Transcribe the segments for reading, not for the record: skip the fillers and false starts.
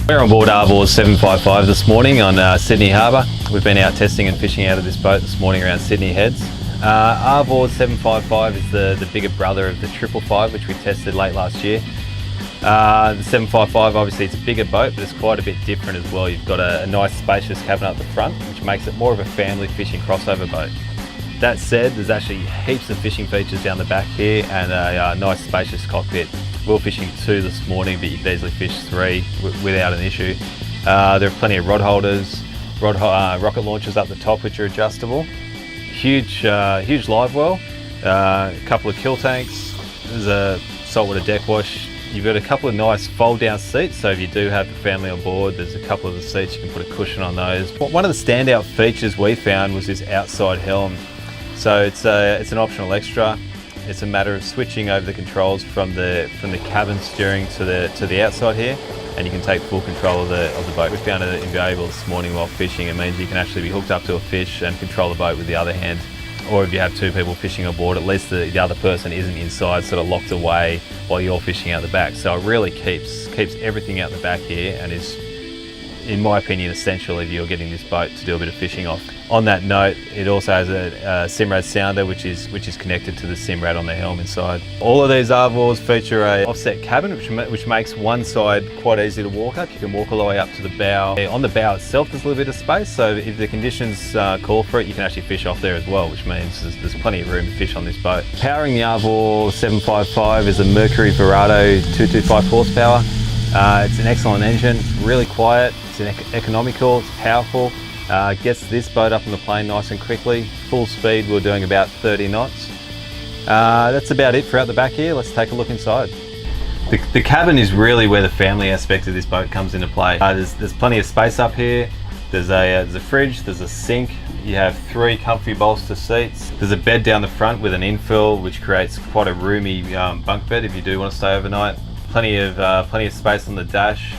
We're on board Arvor 755 this morning on Sydney Harbour. We've been out testing and fishing out of this boat this morning around Sydney Heads. Arvor 755 is the bigger brother of the 555, which we tested late last year. The 755, obviously it's a bigger boat, but it's quite a bit different as well. You've got a nice spacious cabin up the front, which makes it more of a family fishing crossover boat. That said, there's actually heaps of fishing features down the back here and a nice spacious cockpit. We were fishing 2 this morning, but you could easily fish 3 without an issue. There are plenty of rod holders, rocket launchers up the top which are adjustable. Huge live well, a couple of kill tanks, there's a saltwater deck wash. You've got a couple of nice fold down seats, so if you do have the family on board, there's a couple of the seats, you can put a cushion on those. One of the standout features we found was this outside helm. So it's an optional extra. It's a matter of switching over the controls from the cabin steering to the outside here, and you can take full control of the boat. We found it invaluable this morning while fishing. It means you can actually be hooked up to a fish and control the boat with the other hand. Or if you have 2 people fishing on board, at least the other person isn't inside, sort of locked away while you're fishing out the back. So it really keeps everything out the back here, and is, in my opinion, essential if you're getting this boat to do a bit of fishing off. On that note, it also has a Simrad sounder which is connected to the Simrad on the helm inside. All of these Arvors feature a offset cabin which makes one side quite easy to walk up. You can walk all the way up to the bow. On the bow itself there's a little bit of space, so if the conditions call for it, you can actually fish off there as well, which means there's plenty of room to fish on this boat. Powering the Arvor 755 is a Mercury Verado 225 horsepower. It's an excellent engine, really quiet, it's economical, it's powerful. Gets this boat up on the plane nice and quickly. Full speed, we're doing about 30 knots. That's about it for out the back here. Let's take a look inside. The cabin is really where the family aspect of this boat comes into play. There's plenty of space up here. There's a fridge, there's a sink. You have 3 comfy bolster seats. There's a bed down the front with an infill, which creates quite a roomy bunk bed if you do want to stay overnight. Plenty of space on the dash.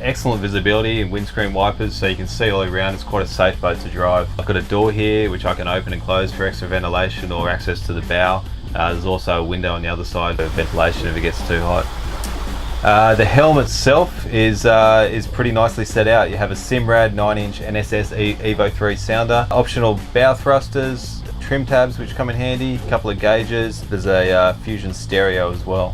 Excellent visibility and windscreen wipers, so you can see all around. It's quite a safe boat to drive. I've got a door here which I can open and close for extra ventilation or access to the bow. There's also a window on the other side for ventilation if it gets too hot. The helm itself is pretty nicely set out. You have a Simrad 9-inch NSS Evo 3 sounder, optional bow thrusters, trim tabs which come in handy, a couple of gauges. There's a Fusion stereo as well.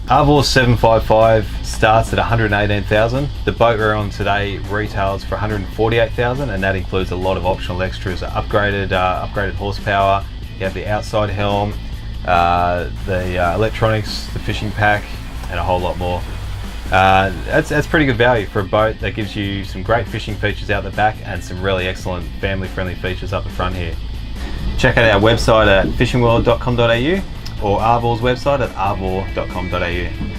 Arvor 755 starts at $118,000. The boat we're on today retails for $148,000, and that includes a lot of optional extras: upgraded horsepower. You have the outside helm, the electronics, the fishing pack, and a whole lot more. That's pretty good value for a boat that gives you some great fishing features out the back and some really excellent family-friendly features up the front here. Check out our website at fishingworld.com.au or Arvor's website at arvor.com.au.